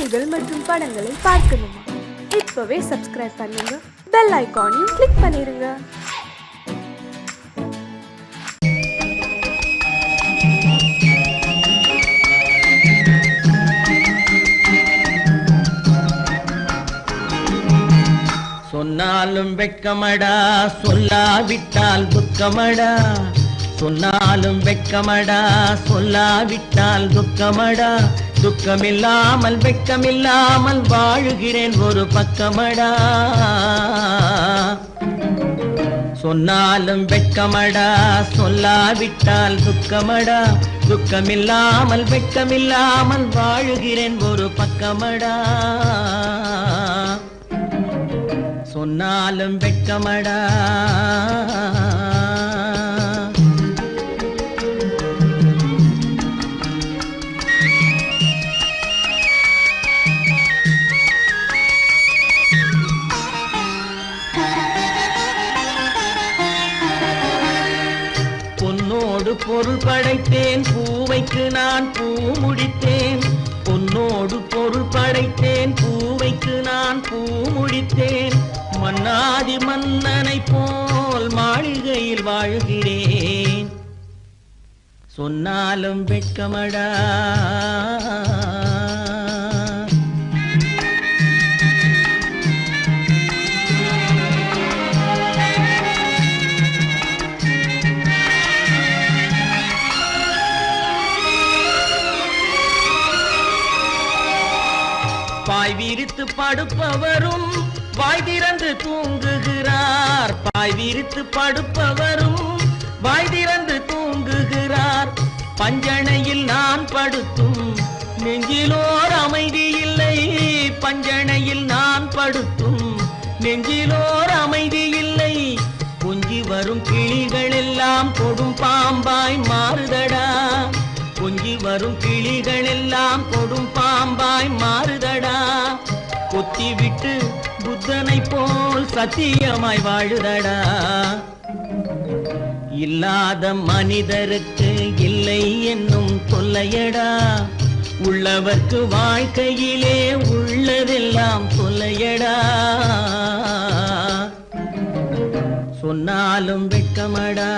செய்திகள் மற்றும் படங்களை பார்க்கணுமா? இப்பவே சப்ஸ்கிரைப் பண்ணுங்க, பெல் ஐகானையும் கிளிக் பண்ணிருங்க. சொன்னாலும் வெட்கமடா, சொல்லாவிட்டால் துக்கமடா. சொன்னாலும் வெட்கமடா, சொல்லாவிட்டால் துக்கமடா. துக்கமில்லாமல் வெட்கமில்லாமல் வாழுகிறேன் ஒரு பக்கமடா. சொன்னாலும் வெட்கமடா, சொல்லாவிட்டால் துக்கமடா. துக்கமில்லாமல் வெட்கமில்லாமல் வாழுகிறேன் ஒரு பக்கமடா. சொன்னாலும் வெட்கமடா. பொன்னோடு பொருள் படைத்தேன், பூவைக்கு நான் பூ முடித்தேன். பொன்னோடு பொருள் படைத்தேன், பூவைக்கு நான் பூ முடித்தேன். மன்னாதி மன்னனை போல் மாளிகையில் வாழ்கிறேன். சொன்னாலும் வெட்கமடா. பாய் விரித்து படுப்பவரும் வாய் திறந்து தூங்குகிறார். பாய் விரித்து படுப்பவரும் வாய் திறந்து தூங்குகிறார். பஞ்சணையில் நான் படுத்தும் நெஞ்சிலோர் அமைதி இல்லை. பஞ்சணையில் நான் படுத்தும் நெஞ்சிலோர் அமைதி இல்லை. கொஞ்சி வரும் கிளிகள் எல்லாம் கொடும் பாம்பாய் மாறுதடா. கொஞ்சி வரும் கிளிகள் எல்லாம் கொடும் பாம்பாய் மாறுதடா. கொத்தி விட்டு புத்தனை போல் சத்தியமாய் வாழுதடா. இல்லாத மனிதருக்கு இல்லை என்னும் தொல்லையடா. உள்ளவர்க்கு வாழ்க்கையிலே உள்ளதெல்லாம் தொல்லையடா. சொன்னாலும் வெட்கமடா.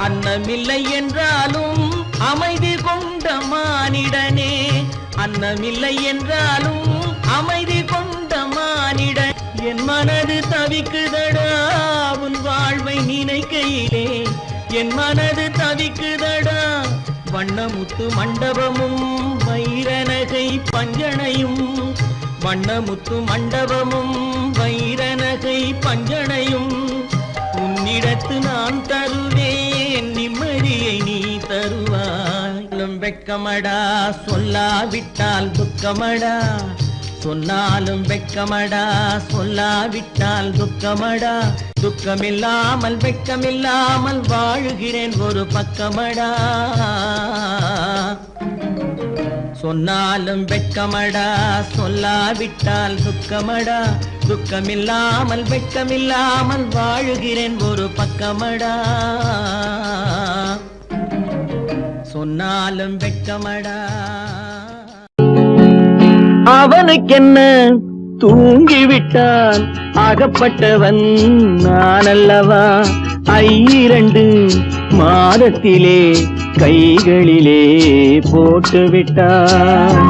அன்னமில்லை என்றாலும் அமைதி கொண்ட மானிடனே. அன்னமில்லை என்றாலும் அமைதி கொண்ட மானிடன். என் மனது தவிக்குதடா உன் வாழ்வை நினைக்கையிலே. என் மனது தவிக்குதடா. வண்ணமுத்து மண்டபமும் வைரநகை பஞ்சனையும். வண்ணமுத்து மண்டபமும் வைரநகை பஞ்சனையும். உன்னிடத்து நான் தருவேன், நிம்மதியை நீ தருவாய். வெட்கமடா, சொல்லாவிட்டால் துக்கமடா. சொன்னாலும் வெட்கமடா, சொல்லாவிட்டால் துக்கமடா. துக்கமில்லாமல் வெட்கமில்லாமல் வாழுகிறேன் ஒரு பக்கமடா. சொன்னாலும் வெட்கமடா, சொல்லாவிட்டால் துக்கமடா. துக்கமில்லாமல் வெட்கமில்லாமல் வாழுகிறேன் ஒரு பக்கமடா. சொன்னாலும் வெட்கமடா. அவனுக்கென்ன தூங்கிவிட்டான், அகப்பட்டவன் நான் அல்லவா. 2 மாதத்திலே கைகளிலே போட்டுவிட்டான்.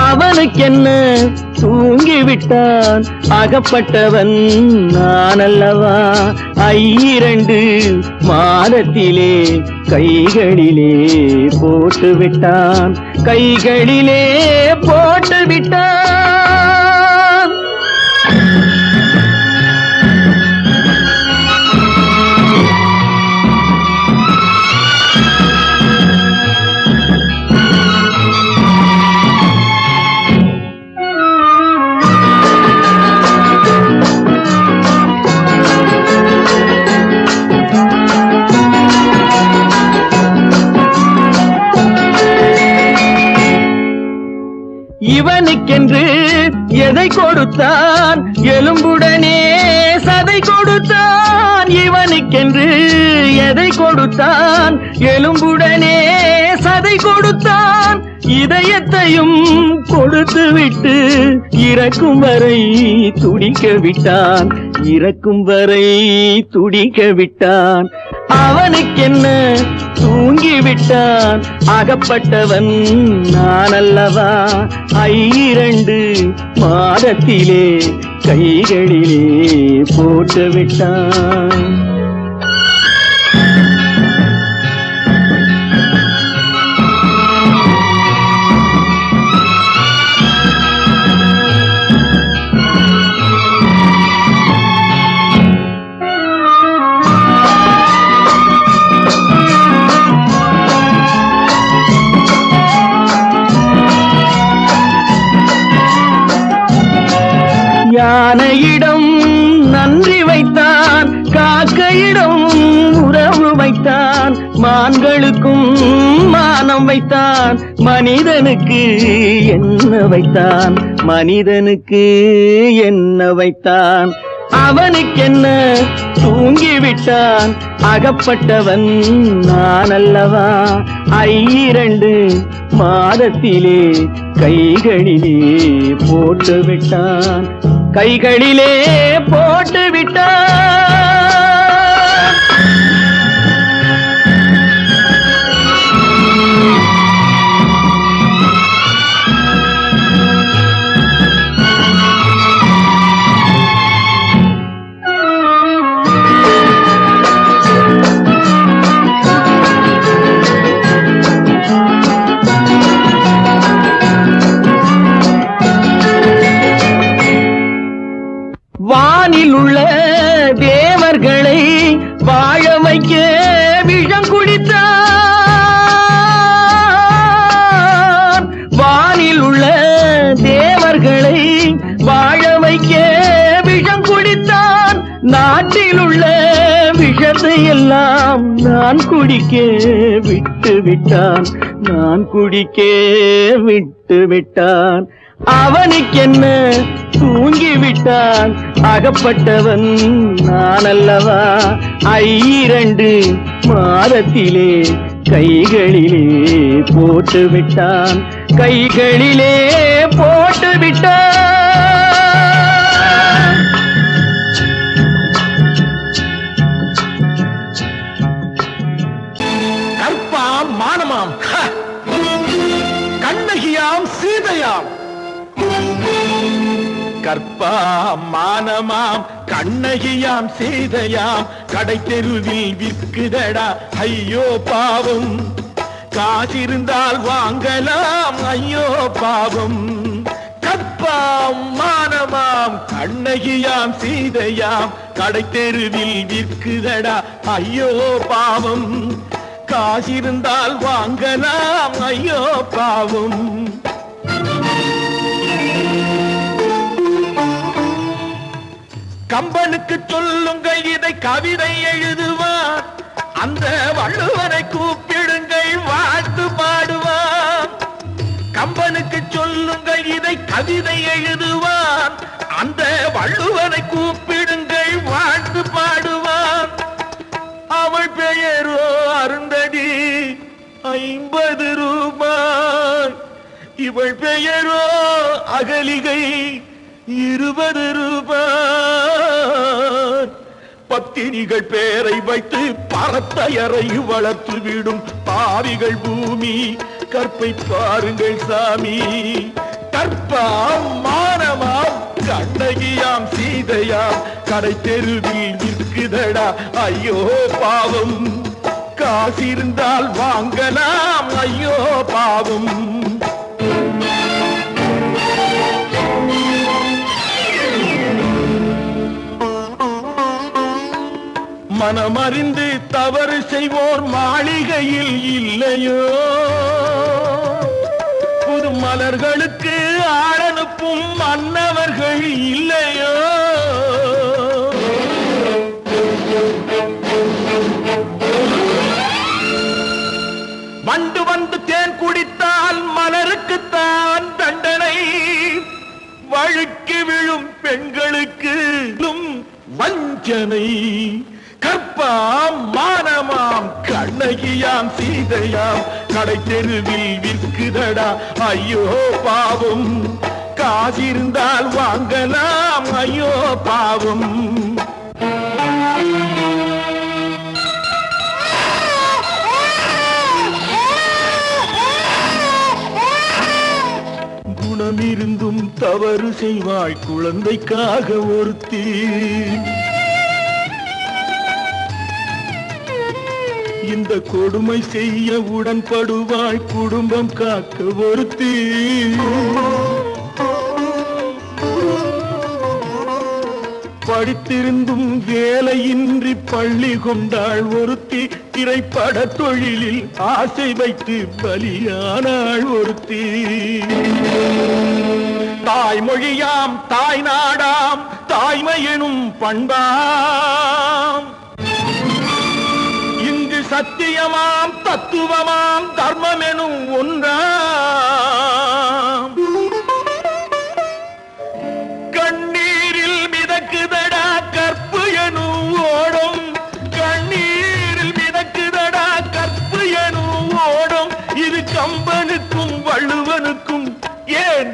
அவனுக்கென்ன தூங்கிவிட்டான், அகப்பட்டவன் நான் அல்லவா. 2 மாதத்திலே கைகளிலே போட்டுவிட்டான். கைகளிலே போட்டுவிட்டான். இவனுக்கென்று எதை கொடுத்தான் எலும்புடனே சதை கொடுத்தான் இவனுக்கென்று எதை கொடுத்தான் எலும்புடனே சதை கொடுத்தான் இதயத்தையும் கொடுத்து விட்டு இறக்கும் வரை துடிக்க விட்டான் இறக்கும் வரை துடிக்க விட்டான் அவனுக்கென்ன தூங்கிவிட்டான் அகப்பட்டவன் நான் அல்லவா 2 மாதத்திலே கைகளிலே போட்டு விட்டான் யானையிடம் நன்றி வைத்தான் காக்கையிடம் உறவு வைத்தான் மான்களுக்கும் மானம் வைத்தான் மனிதனுக்கு என்ன வைத்தான் மனிதனுக்கு என்ன வைத்தான் அவனுக்கென்ன தூங்கிவிட்டான் அகப்பட்டவன் நான் அல்லவா 2 மாதத்திலே கைகளிலே போட்டு விட்டான் கைகளிலே போட்டு விட்டான் வானில் உள்ள தேவர்களை வாழ வைக்க விஷம் குடித்தான் வானில் உள்ள தேவர்களை வாழ வைக்க விஷம் குடித்தான் நாட்டில் உள்ள விஷத்தை எல்லாம் நான் குடிக்க விட்டு விட்டான் நான் குடிக்க விட்டு விட்டான் அவனுக்கென்ன தூங்கிவிட்டான் அகப்பட்டவன் நான் அல்லவா 2 மாதத்திலே கைகளிலே போட்டு விட்டான் கைகளிலே போட்டு விட்டான் கற்பாம் மானமாம் கண்ணகியாம் சீதையாம் கற்பாம் மானமாம் கண்ணகியாம் சீதையாம் கடை தெருவில் விற்குதடா ஐயோ பாவம் காசிருந்தால் வாங்கலாம் ஐயோ பாவம் கற்பாம் மானமாம் கண்ணகியாம் சீதையாம் கடை தெருவில் விற்குதடா ஐயோ பாவம் காசிருந்தால் வாங்கலாம் ஐயோ பாவம் கம்பனுக்கு சொல்லுங்கள் இதை கவிதை எழுதுவான் அந்த வள்ளுவனை கூப்பிடுங்கள் வாழ்த்து பாடுவான் கம்பனுக்கு சொல்லுங்கள் இதை கவிதை எழுதுவான் அந்த வள்ளுவனை கூப்பிடுங்கள் வாழ்த்து பாடுவான் அவள் பெயரோ அருந்ததி 50 ரூபாய் இவள் பெயரோ அகலிகை 20 ரூபாய் பத்தினிகள் பேரை வைத்து பரத்தையறை வளர்த்து விடும் பாவிகள் பூமி கற்பை பாருங்கள் சாமி கற்பாம் மானமாம் கண்ணகியாம் சீதையாம் கடை தெருவில் விற்குதடா ஐயோ பாவம் காசிருந்தால் வாங்கலாம் ஐயோ பாவம் மனமறிந்து தவறு செய்வோர் மாளிகையில் இல்லையோ புது மலர்களுக்கு ஆளனுப்பும் மன்னவர்கள் இல்லையோ வண்டு வந்து தேன் குடித்தால் மலருக்குத்தான் தண்டனை வழுக்கி விழும் பெண்களுக்கு வஞ்சனை கற்பாம் மானமாம் கண்ணகியாம் சீதையாம் கடை தெருவில் விற்குதடா ஐயோ பாவம் காசிருந்தால் வாங்கலாம் ஐயோ பாவம் குணமிருந்தும் தவறு செய்வாய் குழந்தைக்காக ஒருத்தி இந்த கொடுமை செய்ய உடன்படுவாய் குடும்பம் காக்க ஒருத்தி படித்திருந்தும் வேலையின்றி பள்ளி கொண்டாள் ஒருத்தி திரைப்பட தொழிலில் ஆசை வைத்து பலியானாள் ஒருத்தி தாய்மொழியாம் தாய் நாடாம் தாய்மையெனும் பண்பாம் இங்கு சத்தியமாம் தத்துவமாம் தர்மமெனும் ஒன்றாம் கண்ணீரில் மிதக்குதடா கற்பு எனும் ஓடும் கண்ணீரில் மிதக்குதடா கற்பு எனும் ஓடும் இது கம்பனுக்கும் வள்ளுவனுக்கும் ஏன்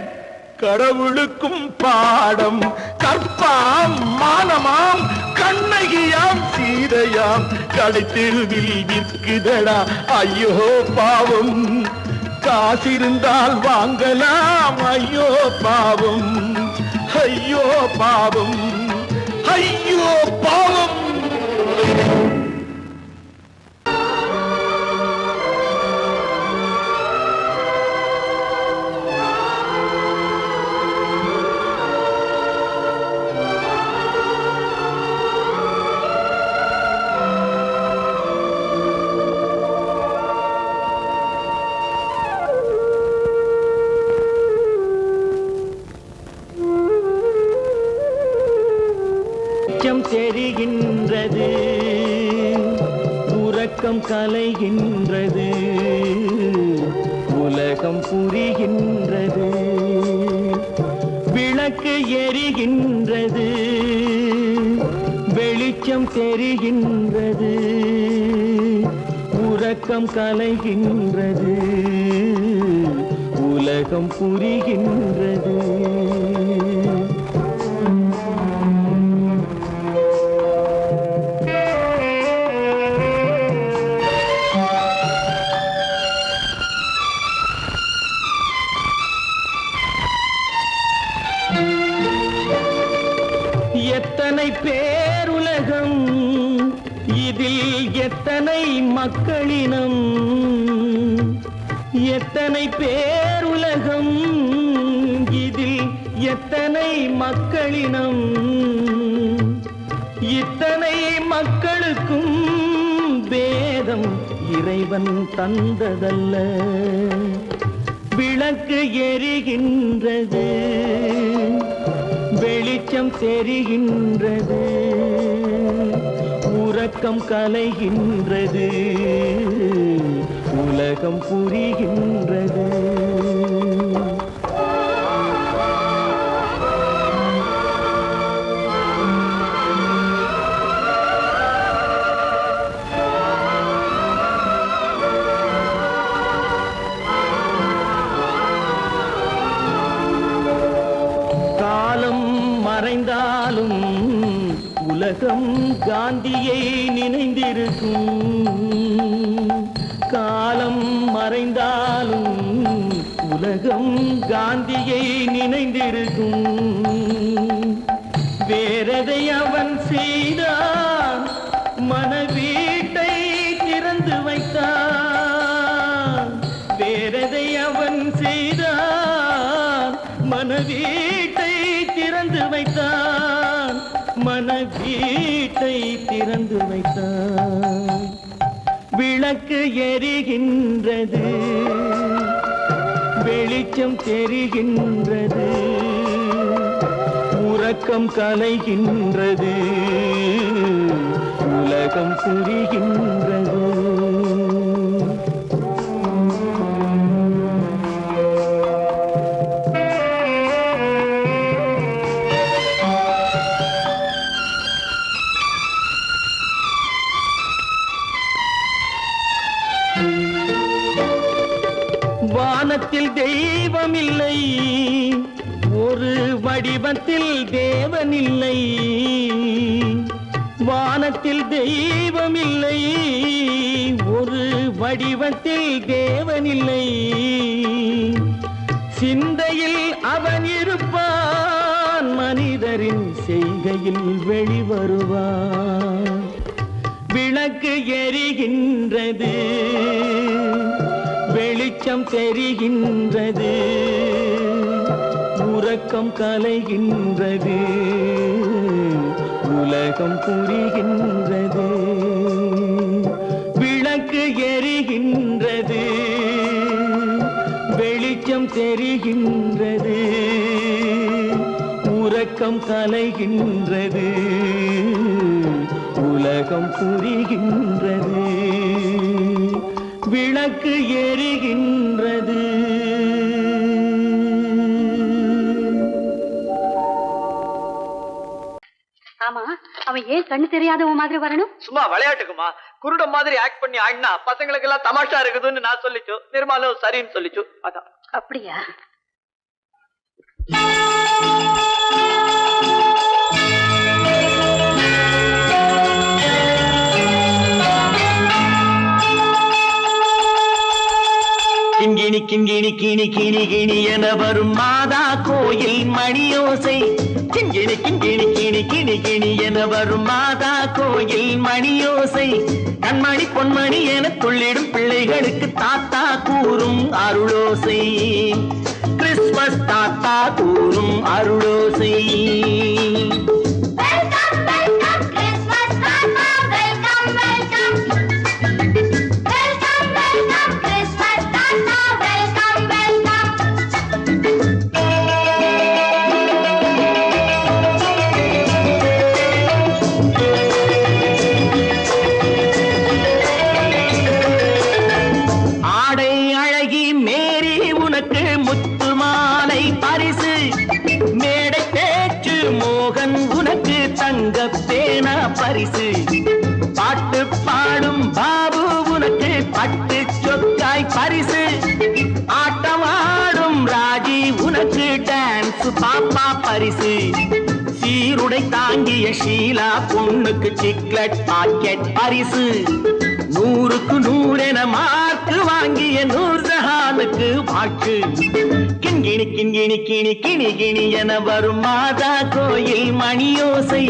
கடவுளுக்கும் பாடம் கற்பாம் மானமாம் கண்ணகியாம் சீதையாம் கடை தெருவில் விற்குதடா ஐயோ பாவம் காசிருந்தால் வாங்கலாம் ஐயோ பாவம் ஐயோ பாவம் ஐயோ பாவம் தெரிகின்றது உறக்கம் கலைகின்றது உலகம் புரிகின்றது விளக்கு எரிகின்றது வெளிச்சம் தெரிகின்றது உறக்கம் கலைகின்றது உலகம் புரிகின்றது எத்தனை பேருலகம் இதில் எத்தனை மக்களினம் எத்தனை பேருலகம் இதில் எத்தனை மக்களினம் இத்தனை மக்களுக்கும் வேதம் இறைவன் தந்ததல்ல விளக்கு எரிகின்றது வெளிச்சம் தெரிகின்றது உறக்கம் கலைகின்றது உலகம் புரிகின்றது மறைந்தாலும் உலகம் காந்தியை நினைந்திருக்கும் காலம் மறைந்தாலும் உலகம் காந்தியை நினைந்திருக்கும் வேறதை அவன் செய்தான் மனவீட்டை திறந்து வைத்தான் வேறதை அவன் செய்தான் மனவீட்டை திறந்து வைத்தான் மனவீட்டை திறந்து வைத்தான் விளக்கு எரிகின்றது வெளிச்சம் தெரிகின்றது உறக்கம் கலைகின்றது உலகம் புரிகின்றது வானத்தில் தெய்வம் இல்லை, ஒரு வடிவத்தில் தேவன் இல்லை. வானத்தில் தெய்வம் இல்லை, ஒரு வடிவத்தில் தேவன் இல்லை. சிந்தையில் அவன் இருப்பான், மனிதரின் செய்கையில் வெளிவருவான். விளக்கு எரிகின்றது, வெளிச்சம் தெரிகின்றது, உறக்கம் கலைகின்றது, உலகம் புரிகின்றது. விளக்கு எரிகின்றது, வெளிச்சம் தெரிகின்றது, உறக்கம் கலைகின்றது, உலகம் புரிகின்றது. விளக்கு எரிகின்றது. ஆமா, அவன் ஏன் கண்ணு தெரியாதவன் மாதிரி வரணும்? சும்மா விளையாட்டுக்குமா, குருட மாதிரி ஆக்ட் பண்ணி ஆடினா பசங்களுக்கு எல்லாம் தமாஷா இருக்குதுன்னு நான் சொல்லிச்சு, நிர்மலும் சரின்னு சொல்லிச்சு. அதான். அப்படியா? கிண்கிணி கிண்கிணி கிணி கிணி கிணி என வரும் மாதா கோயில் மணியோசை. கிண்கிணி கிண்கிணி கிணி கிணி கிணி என வரும் மாதா கோயில் மணியோசை. கண்மணி பொன்மணி என துள்ளிடும் பிள்ளைகளுக்கு தாத்தா கூறும் அருளோசை. கிறிஸ்துமஸ் தாத்தா கூறும் அருளோசை. பரிசு பாட்டு பாடும் பாபு உனக்கு பட்டு சொக்காய் பரிசு. ஆட்டம் ஆடும் ராஜி உனக்கு டான்ஸ் பாப்பா பரிசு. சீருடை தாங்கிய ஷீலா பொண்ணுக்கு சிக்லெட் பாக்கெட் பரிசு. 100க்கு 100 என மார்க்கு வாங்கிய நூர்ஜஹானுக்கு வாழ்த்து. கிண்கிணி கிண்கிணி கிணி கிணி கிணி என வரும் மாதா கோயில் மணியோசை.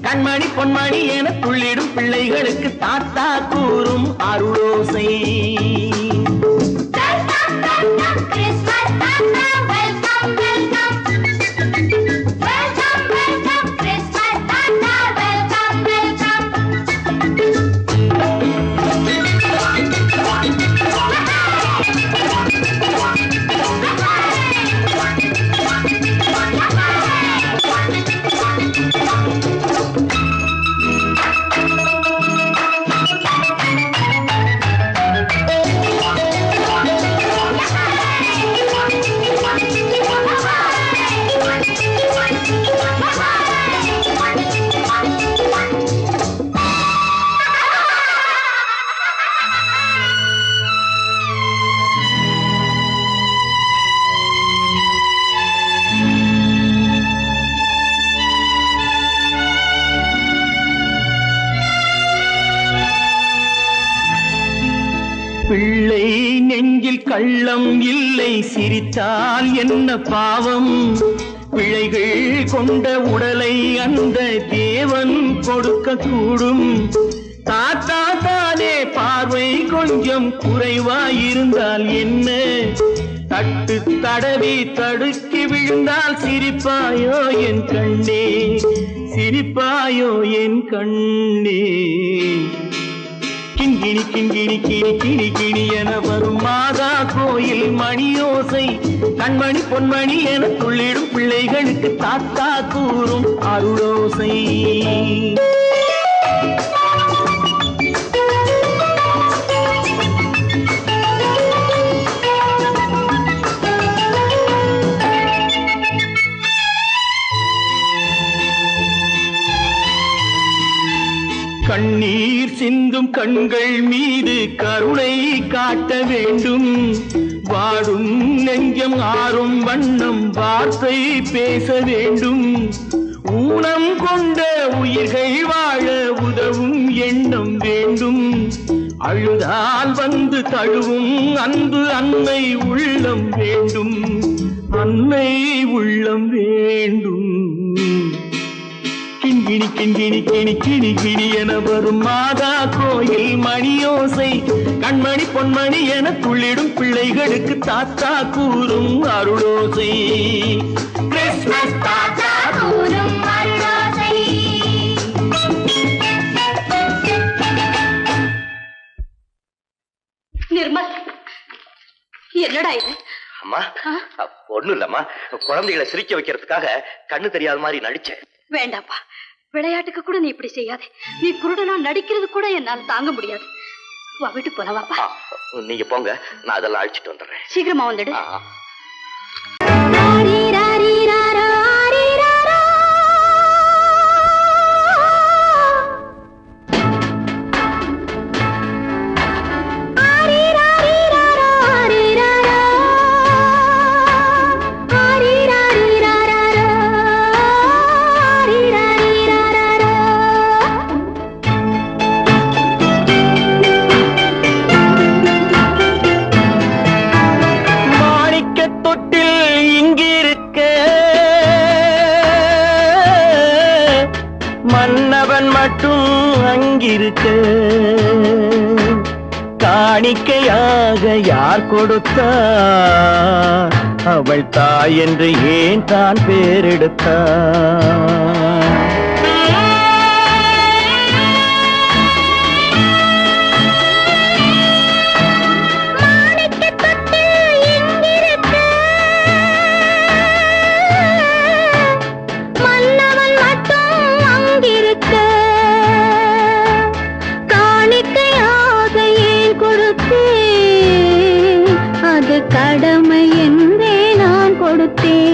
கண்மணி பொன்மணி என துள்ளிடும் பிள்ளைகளுக்கு தாத்தா கூறும் அருளோசை. பிள்ளை நெஞ்சில் கள்ளம் இல்லை, சிரித்தால் என்ன பாவம். பிழைகள் கொண்ட உடலை அந்த தேவன் கொடுக்க கூடும். தாத்தா தானே பார்வை கொஞ்சம் குறைவாயிருந்தால் என்ன? தட்டு தடவி தடுக்கி விழுந்தால் சிரிப்பாயோ என் கண்ணே, சிரிப்பாயோ என் கண்ணே. கிண்கிணி கிண்கிணி கிணி கிணி கிணி என வரும் மாதா கோயில் மணியோசை. கண்மணி பொன்மணி என துள்ளிடும் பிள்ளைகளுக்கு தாத்தா கூறும் அருளோசை. கண்ணீர் சிந்த ஏங்கும் கண்கள் மீது கருணை காட்ட வேண்டும். வாடும் நெஞ்சம் ஆறும் வண்ணம் வார்த்தை பேச வேண்டும். ஊனம் கொண்ட உயிர்கள் வாழ உதவும் எண்ணம் வேண்டும். அழுதால் வந்து தழுவும் அன்பு அன்னை உள்ளம் வேண்டும். அன்னை உள்ளம் வேண்டும். கிண்கிணி கிண்கிணி கிணி கிணி கிணி என வரும் மாதா கோயில் மணியோசை. கண்மணி பொன்மணி என துள்ளிடும் பிள்ளைகளுக்கு தாத்தா கூறும் அருளோசை. கிறிஸ்மஸ் தாத்தா கூறும் அருளோசை. நிர்மல், என்னடா இது? அம்மா ஒண்ணும் இல்லம்மா, குழந்தைகளை சிரிக்க வைக்கிறதுக்காக கண்ணு தெரியாத மாதிரி நடிச்சேன். வேண்டாப்பா, விளையாட்டுக்கு கூட நீ இப்படி செய்யாதே. நீ குருடனா நடிக்கிறது கூட என்னால் தாங்க முடியாது. வா, வீட்டு போலவாப்பா. நீங்க போங்க, நான் அதெல்லாம் அழிச்சிட்டு வந்துடுறேன். சீக்கிரமா வந்துடு. மன்னவன் மட்டும் அங்கிருக்க காணிக்கையாக யார் கொடுத்தா? அவள் தாய் என்று ஏன் தான் பேரெடுத்தா? கடமை என்றே நான் கொடுத்தேன்.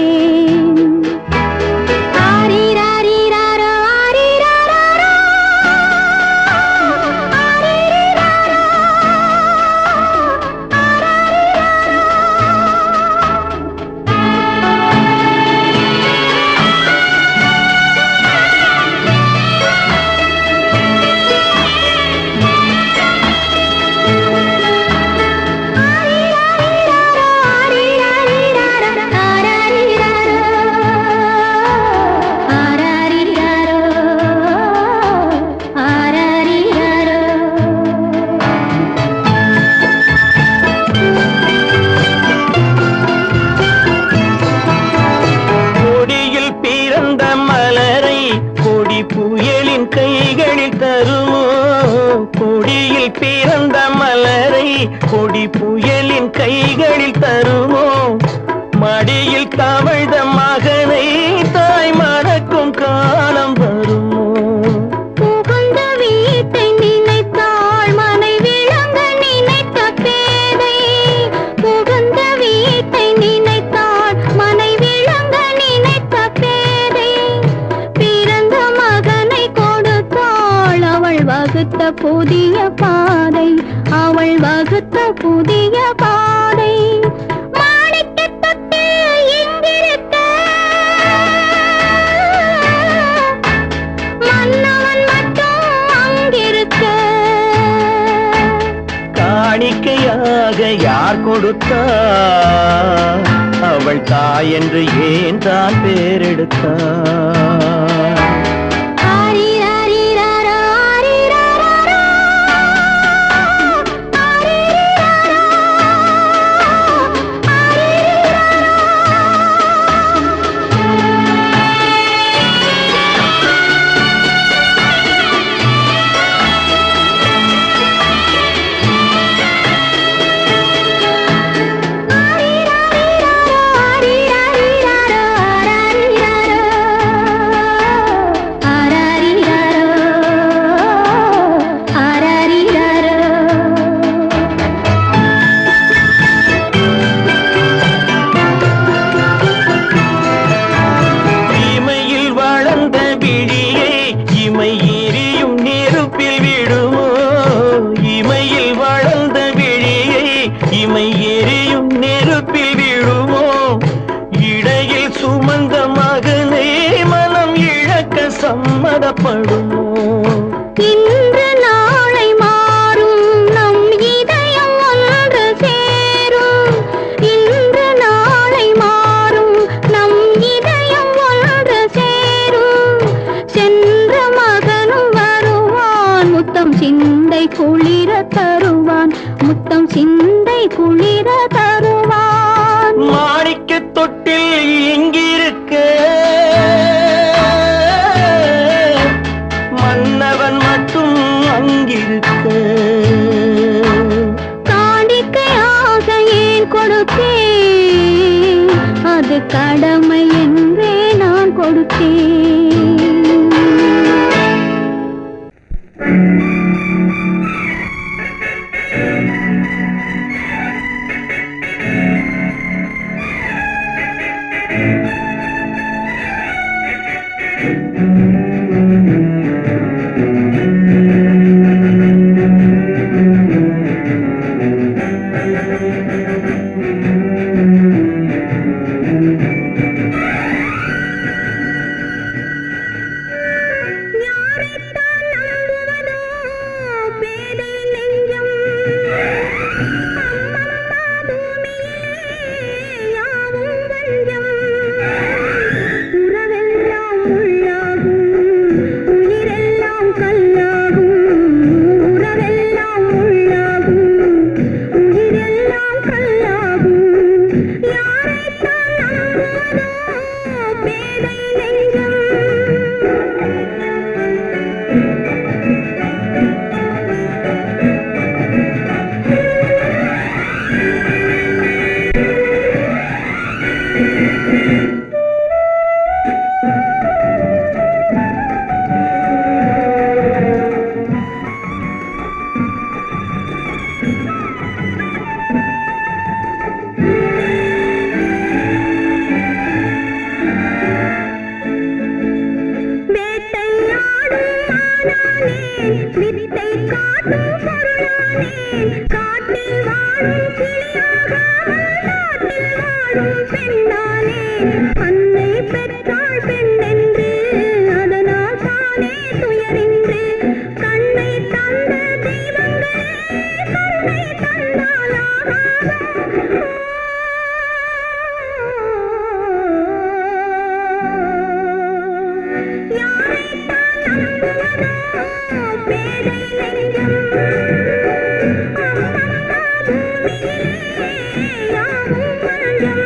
புயலின் கைகளில் தருமோ? கொடியில் பிறந்த மலரை கொடி புயலின் கைகளில் தருமோ? மடியில் தவழ்ந்த மகனை தாய் மறக்கும் காலம் வருமோ? புகுந்த வீட்டை நினைத்தாள் மனை விளங்க நினைத்த பேதை. புகுந்த வீட்டை நினைத்தாள் மனை விளங்க நினைத்த பேதை. பிறந்த மகனை கொடுத்தாள் அவள் வகுத்த புதிய பாதை. அவள் வகுத்த புதிய பாதை. காணிக்கையாக யார் கொடுத்தா? அவள் தாய் என்று ஏன் தான் பேரெடுத்தா? புறப்படுமோ? இன்று நாளை மாறும் நம் இதயம் ஒன்று சேரும். இன்று நாளை மாறும் நம் இதயம் ஒன்று சேரும். சென்ற மகனும் வருவான், முத்தம் சிந்தை குளிர தருவான், முத்தம் சிந்தை குளிர தருவான். மாணிக்க தொட்டில் இங்கிருக்க, மன்னவன் மட்டும் அங்கிருக்க. காணிக்கையாக ஏன் கொடுத்தேன், அது கடமை என்றே நான் கொடுத்தேன். வித்தை காட்டும் பொருளானேன், காட்டில் வாழும் கிளியாகாமல் நாட்டில் வாழும் பெண்ணானேன். அன்னை பெற்றாள் பெண்ணென்று, அதனால் தானே துயரின்று. கண்ணை தந்த தெய்வங்களே கருணை தந்தாலாகாதோ. யாரைத்தான் நம்புவதோ பேதை நெஞ்சம். அம்மம்மா பூமியிலே யாவும் மஞ்சம்.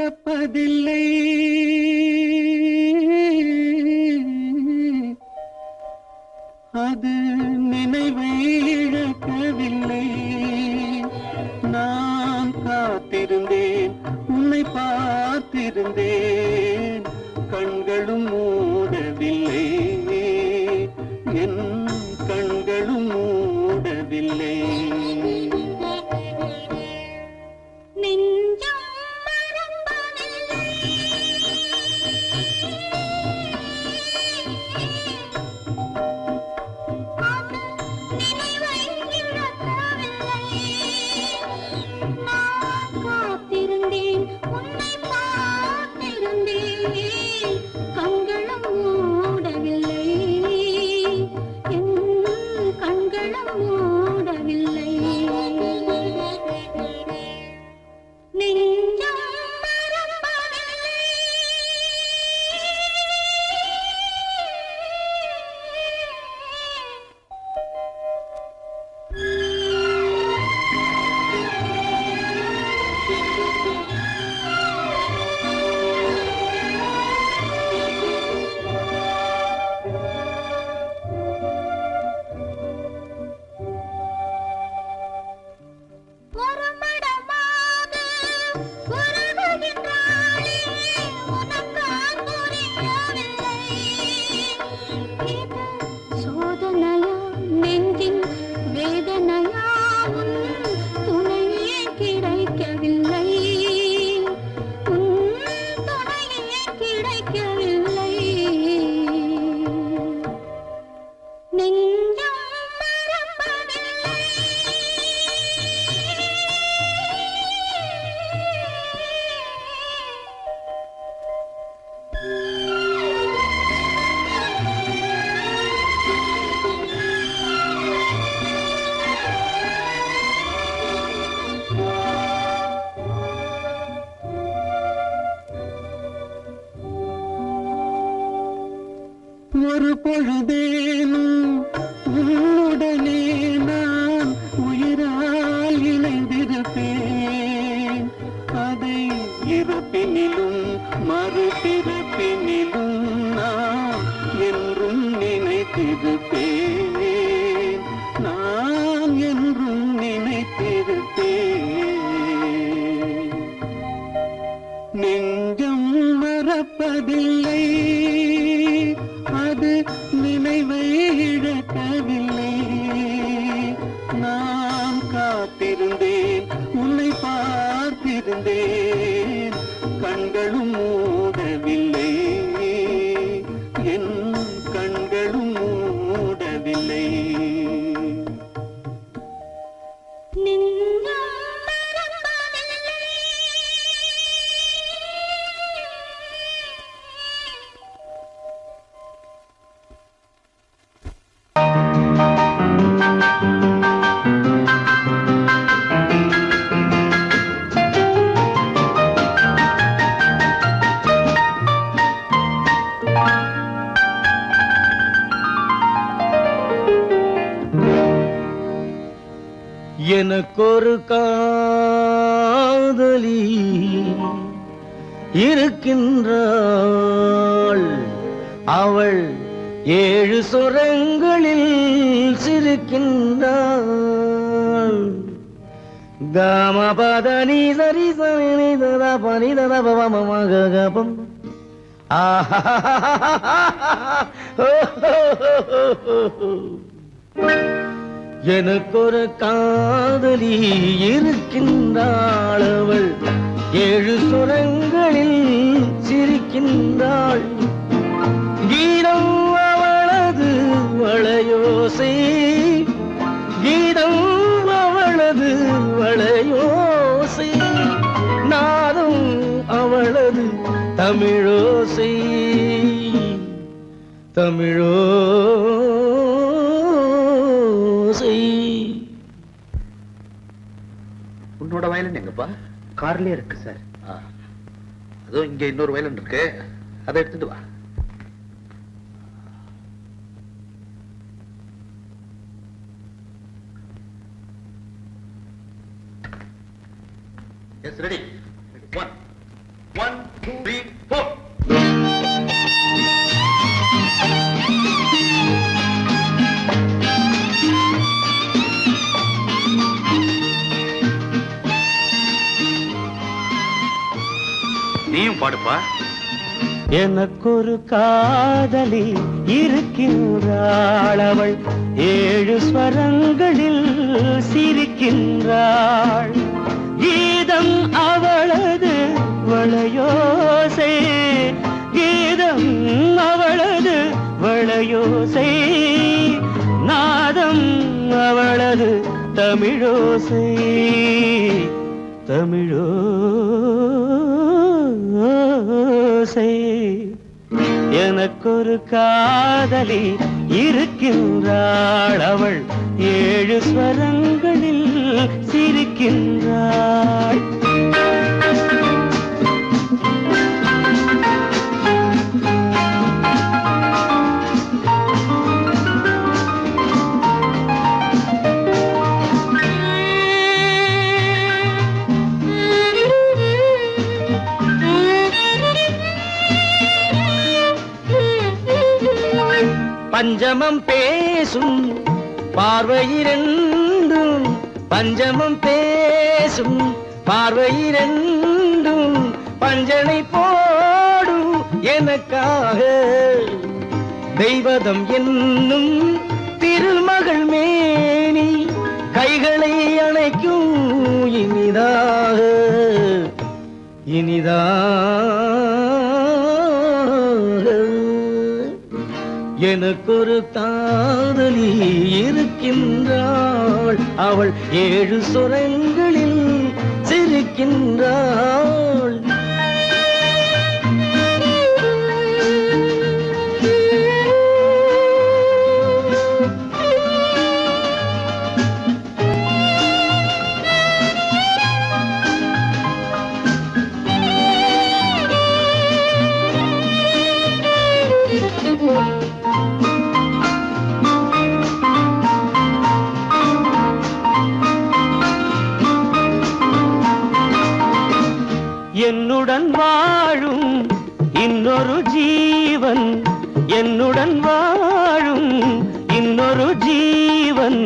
மறப்பதில்லை, அது நினைவை இழக்கவில்லை. நான் காத்திருந்தேன், உன்னை பார்த்திருந்தேன், கண்களும் மூடவில்லை, என் கண்களும் மூடவில்லை. ஒரு பொழுதேனும் உன்னுடனே நான் உயிரால் இணைந்திருப்பேன். அதை இருப்பினிலும் மறுபிறப்பினிலும் நான் என்றும் நினைத்திருப்பேன், நான் என்றும் நினைத்திருப்பேன். நெஞ்சம் மறப்பதில்லை, அது நினைவை இழக்கவில்லை. நான் காத்திருந்தேன், உன்னை பார்த்திருந்தேன், கண்களும் மூடவில்லை, என் கண்களும் மூடவில்லை. எனக்கொரு காதலி இருக்கின்றாள், அவள் 7 சுரங்களில் சிரிக்கின்றாள். காமபதனி சரி சரி ததா பனி ததா பவமகபம். எனக்கொரு காதலி இருக்கின்றாள், அவள் 7 சுரங்களில் சிரிக்கின்றாள். கீதம் அவளது வளையோசை, கீதம் அவளது வளையோசை, நாதம் அவளது தமிழோசை, தமிழோசை. உன்னோட வயலின் எங்கப்பா? கார்லயே இருக்கு சார். அதுவும் இங்க இன்னொரு வயலின் இருக்கு, அதை எடுத்துட்டு வா. S ready. 1 1 3, 4. நீயும் பாடுப்பா. எனக்கொரு காதலி இருக்கின்றாள், அவள் 7 ஸ்வரங்களில் சிரிக்கின்றாள். கீதம் அவளது வளையோசை, கீதம் அவளது வளையோசை, நாதம் அவளது தமிழோசை, தமிழோசை. எனக்கொரு காதலி இருக்கின்றாள், அவள் 7 ஸ்வரங்களில் சிரிக்கின்றாள். பஞ்சமம் பேசும் பார்வையிரண்டும், பஞ்சமம் பேசும் பார்வையிரண்டும் பஞ்சனை போடும் எனக்காக. தெய்வதம் என்னும் திருமகள் மேனி கைகளை அணைக்கும் இனிதாக, இனிதாக. எனக்கொரு காதலி இருக்கின்றாள், அவள் 7 சுரங்களில் சிரிக்கின்றாள். என்னுடன் வாழும் இன்னொரு ஜீவன், என்னுடன் வாழும் இன்னொரு ஜீவன்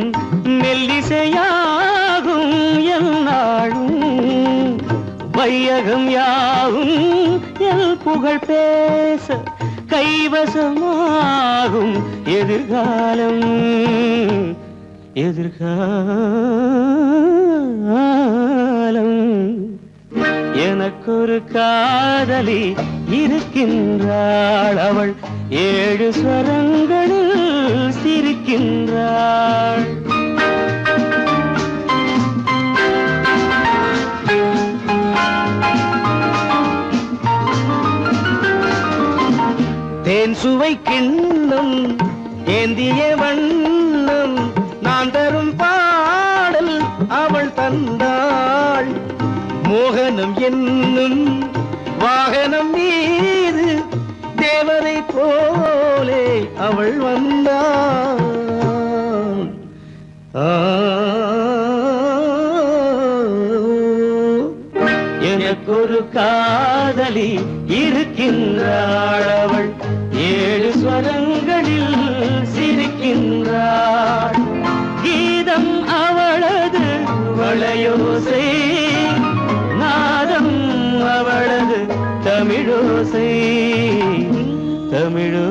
மெல்லிசையாகும் என்னாலும். வையகம் யாவும் எல் புகழ் பேச கைவசமாகும் எதிர்காலம், எதிர்காலம். எனக்கொரு காதலி இருக்கின்றாள், அவள் 7 ஸ்வரங்களில் சிரிக்கின்றாள். தேன் சுவை கிண்ணம் ஏந்திய வண்ணம் நான் தரும் பாடல் அவள் தந்தாள். மோகனம் என்னும் வாகனம் மீது தேவதை போலே அவள் வந்தாள். எனக்கொரு காதலி இருக்கின்றாள், அவள் 7 ஸ்வரங்களில் சிரிக்கின்றாள். கீதம் அவளது வளையோசை, நாதம் அவளது தமிழோசை, தமிழோ